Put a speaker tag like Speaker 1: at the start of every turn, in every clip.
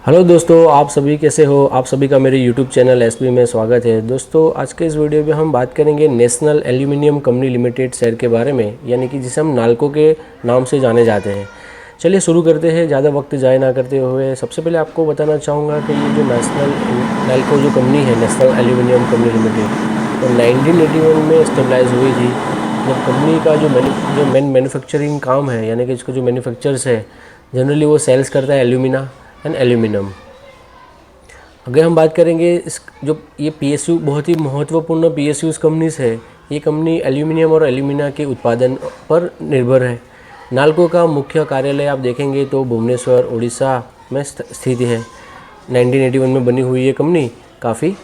Speaker 1: Hello दोस्तों, आप सभी कैसे हो। आप सभी का मेरे यूट्यूब चैनल एसपी में स्वागत है। दोस्तों, आज के इस वीडियो में हम बात करेंगे national aluminium company limited share के बारे में, यानी कि जिसे हम नाल्को के नाम से जाने जाते हैं। चलिए शुरू करते हैं, ज़्यादा वक्त ज़ाया ना करते हुए। सबसे पहले आपको बताना चाहूँगा कि ये जो नाल्को जो कंपनी है, नेशनल एल्यूमिनियम कंपनी लिमिटेड, तो 1981 में स्टेबलाइज हुई थी। जब कंपनी का जो मेन मैन्युफैक्चरिंग काम है, यानी कि इसका जो मैन्युफैक्चर्स है, जनरली वो सेल्स करता है एल्यूमिना एंड एल्यूमिनियम। अगर हम बात करेंगे इस जो ये पीएसयू बहुत ही महत्वपूर्ण पीएसयूज कंपनीज है, ये कंपनी एल्यूमिनियम और एल्यूमिना के उत्पादन पर निर्भर है। नाल्को का मुख्य कार्यालय आप देखेंगे तो भुवनेश्वर, उड़ीसा में स्थित है। 1981 में बनी हुई ये कंपनी काफ़ी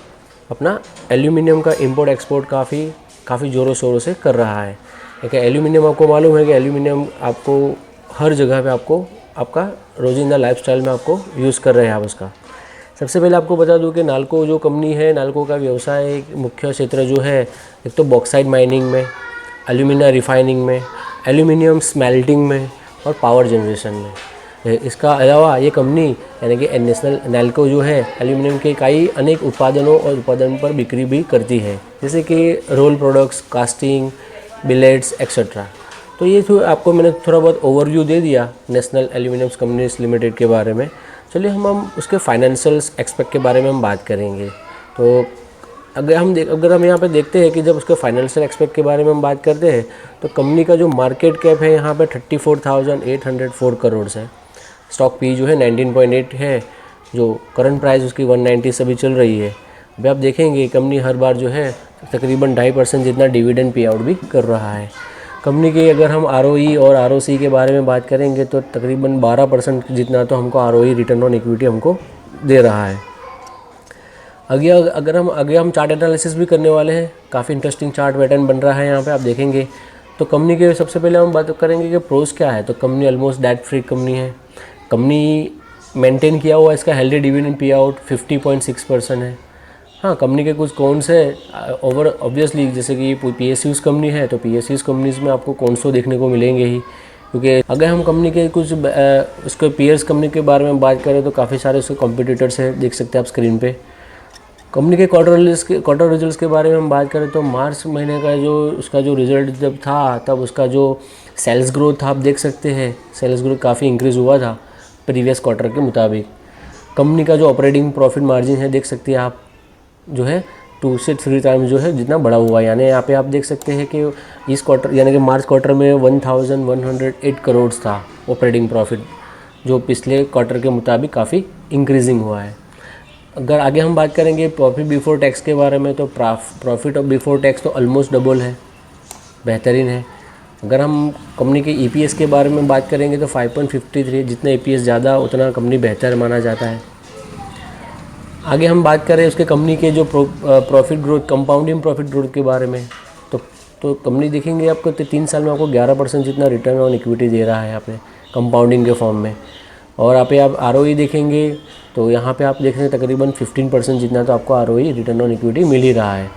Speaker 1: अपना एल्यूमिनियम का इंपोर्ट एक्सपोर्ट काफ़ी ज़ोरों शोरों से कर रहा है। एक एल्यूमिनियम, आपको मालूम है कि एल्यूमिनियम आपको हर जगह पे आपको आपका रोजिंदा लाइफस्टाइल में आपको यूज़ कर रहे हैं आप उसका। सबसे पहले आपको बता दूं कि नाल्को जो कंपनी है, नाल्को का व्यवसाय एक मुख्य क्षेत्र जो है, एक तो बॉक्साइट माइनिंग में, एल्यूमिना रिफाइनिंग में, एल्यूमिनियम स्मेल्टिंग में और पावर जनरेशन में। इसका अलावा ये कंपनी यानी कि नेशनल नाल्को जो है एल्यूमिनियम के कई अनेक उत्पादनों और उत्पादन पर बिक्री भी करती है, जैसे कि roll products, casting, billets etcetera. तो ये तो आपको मैंने थोड़ा बहुत ओवरव्यू दे दिया नेशनल एल्यूमिनियम कंपनीज लिमिटेड के बारे में। चलिए हम उसके फाइनेंशियल्स एक्सपेक्ट के बारे में हम बात करेंगे। तो अगर हम यहाँ पे देखते हैं कि जब उसके फाइनेंशियल एक्सपेक्ट के बारे में हम बात करते हैं, तो कंपनी का जो मार्केट कैप है यहाँ पे 34,804 करोड़ है। स्टॉक पी जो है 19.8 है, जो करंट प्राइस उसकी 190 से भी चल रही है। अभी आप देखेंगे कंपनी हर बार जो है तकरीबन 2.5% जितना डिविडेंड पे आउट भी कर रहा है। कंपनी की अगर हम ROE और ROC के बारे में बात करेंगे तो तकरीबन 12% जितना तो हमको ROE रिटर्न ऑन इक्विटी हमको दे रहा है। आगे हम चार्ट एनालिसिस भी करने वाले हैं। काफ़ी इंटरेस्टिंग चार्ट पैटर्न बन रहा है यहाँ पे आप देखेंगे। तो कंपनी के सबसे पहले हम बात करेंगे कि प्रोस क्या है। तो company almost debt free company है। कंपनी मेंटेन किया हुआ इसका हेल्दी डिविडेंड पे आउट 50.6% है। हाँ, कंपनी के कुछ कौन से ओवर ऑब्वियसली, जैसे कि PSUs कंपनी है तो PSUs कंपनीज में आपको कौन सो देखने को मिलेंगे ही, क्योंकि अगर हम कंपनी के कुछ उसके पीयर्स कंपनी के बारे में बात करें तो काफ़ी सारे उसके कॉम्पिटिटर्स हैं, देख सकते हैं आप स्क्रीन पे। कंपनी के क्वार्टर रिजल्ट्स के बारे में हम बात करें तो मार्च महीने का जो उसका जो रिजल्ट जब था, तब उसका जो सेल्स ग्रोथ था आप देख सकते हैं, सेल्स ग्रोथ काफ़ी इंक्रीज़ हुआ था प्रीवियस क्वार्टर के मुताबिक। कंपनी का जो ऑपरेटिंग प्रॉफिट मार्जिन है देख सकते हैं आप, जो है 2 से 3 टाइम्स जो है जितना बड़ा हुआ है। यानी यहाँ पे आप देख सकते हैं कि इस क्वार्टर यानी कि मार्च क्वार्टर में 1108 करोड़ था ऑपरेटिंग प्रॉफिट, जो पिछले क्वार्टर के मुताबिक काफ़ी इंक्रीजिंग हुआ है। अगर आगे हम बात करेंगे प्रॉफिट बिफोर टैक्स के बारे में, तो प्रॉफिट बिफोर टैक्स तो ऑलमोस्ट डबल है, बेहतरीन है। अगर हम कंपनी के EPS के बारे में बात करेंगे तो 5.53, जितना EPS ज़्यादा उतना कंपनी बेहतर माना जाता है। आगे हम बात करें उसके कंपनी के जो profit growth, compounding profit growth के बारे में, तो कंपनी देखेंगे आपको 3 साल में आपको 11% जितना रिटर्न ऑन इक्विटी दे रहा है यहाँ पे कंपाउंडिंग के फॉर्म में। और यहाँ पे आप ROE देखेंगे तो यहाँ पे आप देख रहे हैं तकरीबन 15% जितना तो आपको ROE रिटर्न ऑन इक्विटी मिल ही रहा है।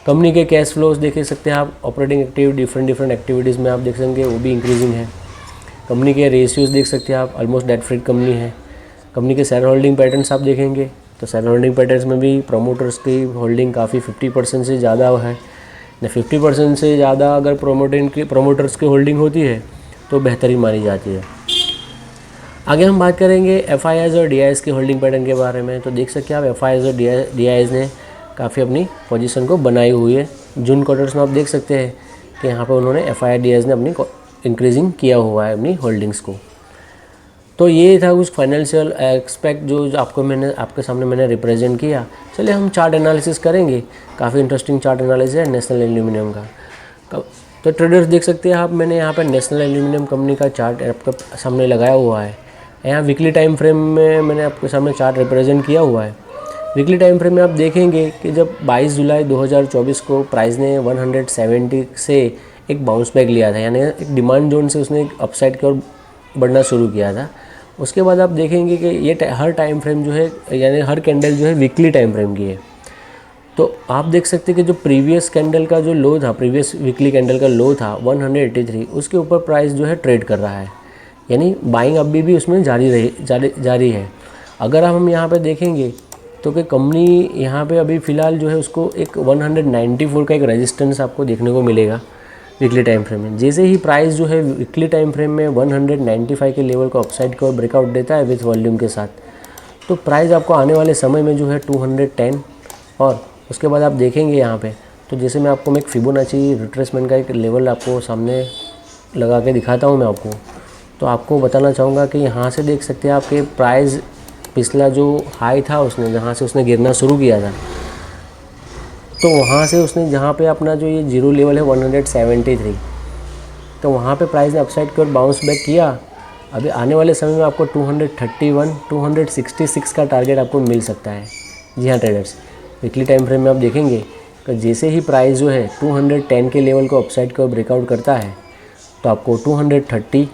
Speaker 1: कंपनी के कैश फ्लोज देख सकते हैं आप, ऑपरेटिंग डिफरेंट एक्टिविटीज़ में आप देख सकेंगे वो भी इंक्रीजिंग है। कंपनी के रेशियोज़ देख सकते हैं आप, ऑलमोस्ट डेट फ्री कंपनी है। कंपनी के शेयर होल्डिंग पैटर्न्स आप देखेंगे तो शेयर होल्डिंग पैटर्न्स में भी प्रोमोटर्स की होल्डिंग काफ़ी 50% से ज़्यादा है। 50% से ज़्यादा अगर प्रोमोटर्स की होल्डिंग होती है तो बेहतरीन मानी जाती है। आगे हम बात करेंगे FIIs और DIIs की होल्डिंग पैटर्न के बारे में। तो देख सकते हैं आप FIIs और DIIs ने काफ़ी अपनी पोजीशन को बनाई हुई है। जून क्वार्टर्स में आप देख सकते हैं कि यहाँ पर उन्होंने FII DIIs ने अपनी इंक्रीजिंग किया हुआ है अपनी होल्डिंग्स को। तो ये था कुछ फाइनेंशियल एक्सपेक्ट जो आपके सामने मैंने रिप्रेजेंट किया। चलिए हम चार्ट एनालिसिस करेंगे। काफ़ी इंटरेस्टिंग चार्ट एनालिसिस है नेशनल एल्यूमिनियम का। तो ट्रेडर्स देख सकते हैं आप, मैंने यहाँ पर नेशनल एल्यूमिनियम कंपनी का चार्ट आपके सामने लगाया हुआ है। यहाँ वीकली टाइम फ्रेम में मैंने आपके सामने चार्ट रिप्रेजेंट किया हुआ है। वीकली टाइम फ्रेम में आप देखेंगे कि जब 22 जुलाई 2024 को प्राइस ने 170 से एक बाउंस बैक लिया था, यानी एक डिमांड जोन से उसने एक अपसाइड की ओर बढ़ना शुरू किया था। उसके बाद आप देखेंगे कि ये हर टाइम फ्रेम जो है, यानी हर कैंडल जो है वीकली टाइम फ्रेम की है। तो आप देख सकते हैं कि जो प्रीवियस कैंडल का जो लो था, प्रीवियस वीकली कैंडल का लो था 183, उसके ऊपर प्राइस जो है ट्रेड कर रहा है, यानी बाइंग अभी भी उसमें जारी है। अगर हम यहाँ पे देखेंगे तो कि कंपनी यहाँ पे अभी फ़िलहाल जो है उसको एक 194 का एक रेजिस्टेंस आपको देखने को मिलेगा वीकली टाइम फ्रेम में। जैसे ही प्राइस जो है वीकली टाइम फ्रेम में 195 के लेवल को अपसाइड को ब्रेकआउट देता है विथ वॉल्यूम के साथ, तो प्राइस आपको आने वाले समय में जो है 210 और उसके बाद आप देखेंगे यहाँ पे, तो जैसे मैं आपको एक फिबोनाची रिट्रेसमेंट का एक लेवल आपको सामने लगा के दिखाता हूँ मैं आपको, तो आपको बताना चाहूँगा कि यहाँ से देख सकते हैं आपके प्राइस पिछला जो हाई था उसने जहाँ से उसने गिरना शुरू किया था, तो वहाँ से उसने जहाँ पे अपना जो ये जीरो लेवल है 173, तो वहाँ पे प्राइस ने अपसाइड की ओर बाउंस बैक किया। अभी आने वाले समय में आपको 231 266 का टारगेट आपको मिल सकता है। जी हाँ ट्रेडर्स, वीकली टाइम फ्रेम में आप देखेंगे कि जैसे ही प्राइस जो है 210 के लेवल को अपसाइड की ओर ब्रेकआउट करता है, तो आपको 230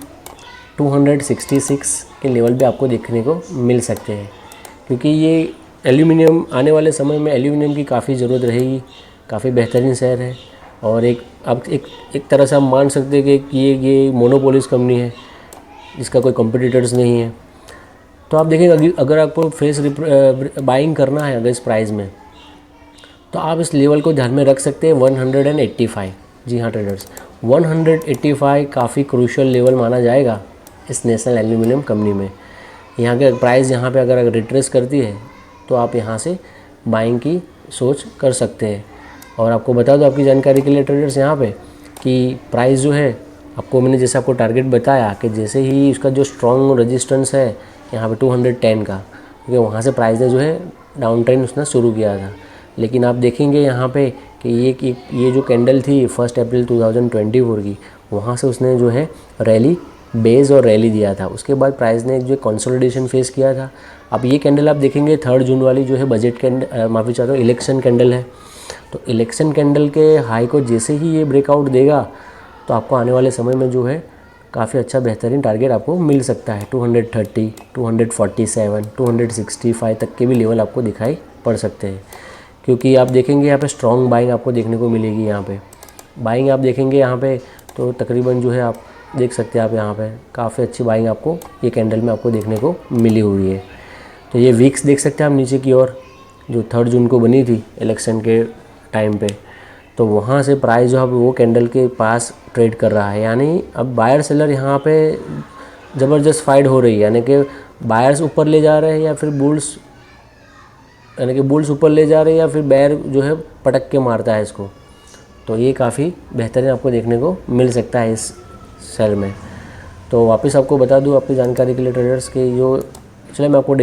Speaker 1: 266 के लेवल पे आपको देखने को मिल सकते हैं, क्योंकि ये एल्यूमिनियम आने वाले समय में एल्यूमिनियम की काफ़ी ज़रूरत रहेगी। काफ़ी बेहतरीन शेयर है और एक तरह से हम मान सकते हैं कि ये मोनोपोलिस कंपनी है जिसका कोई कॉम्पिटिटर्स नहीं है। तो आप देखेंगे अगर आपको फ्रेश बाइंग करना है अगर इस प्राइस में, तो आप इस लेवल को ध्यान में रख सकते हैं 185। जी हाँ ट्रेडर्स, 185 काफ़ी क्रूशियल लेवल माना जाएगा इस नेशनल एल्यूमिनियम कंपनी में। यहाँ के प्राइस यहाँ पे अगर रिट्रेस करती है तो आप यहाँ से बाइंग की सोच कर सकते हैं। और आपको बता दो आपकी जानकारी के लिए ट्रेडर्स यहाँ पे कि प्राइस जो है आपको मैंने जैसे आपको टारगेट बताया कि जैसे ही उसका जो स्ट्रॉन्ग रेजिस्टेंस है यहाँ पे 210 का, क्योंकि वहाँ से प्राइस ने जो है डाउन ट्रेंड उसने शुरू किया था। लेकिन आप देखेंगे यहाँ पे कि ये जो कैंडल थी 1 अप्रैल 2024 की, वहाँ से उसने जो है रैली बेस और रैली दिया था। उसके बाद प्राइस ने जो कंसोलिडेशन फेस किया था। अब ये कैंडल आप देखेंगे 3 जून वाली जो है बजट कैंडल, माफ़ी चाहता हूँ, इलेक्शन कैंडल है। तो इलेक्शन कैंडल के हाई को जैसे ही ये ब्रेकआउट देगा तो आपको आने वाले समय में जो है काफ़ी अच्छा बेहतरीन टारगेट आपको मिल सकता है। 230 247 265 तक के भी लेवल आपको दिखाई पड़ सकते हैं, क्योंकि आप देखेंगे यहाँ पे स्ट्रॉन्ग बाइंग आपको देखने को मिलेगी। यहाँ पे बाइंग आप देखेंगे यहाँ पे तो तकरीबन जो है आप देख सकते हैं आप यहाँ पे काफ़ी अच्छी बाइंग आपको ये कैंडल में आपको देखने को मिली हुई है। तो ये वीक्स देख सकते हैं आप नीचे की ओर जो 3 जून को बनी थी इलेक्शन के टाइम पे, तो वहाँ से प्राइस जो है वो कैंडल के पास ट्रेड कर रहा है। यानी अब बायर सेलर यहाँ पे ज़बरदस्त फाइट हो रही है, यानी कि बायर्स ऊपर ले जा रहे हैं या फिर बुल्स, यानी कि बुल्स ऊपर ले जा रहे हैं या फिर बैर जो है पटक के मारता है इसको। तो ये काफ़ी बेहतरीन आपको देखने को मिल सकता है इस सेल में। तो वापस आपको बता दूं आपकी जानकारी के लिए ट्रेडर्स के जो चले मैं आपको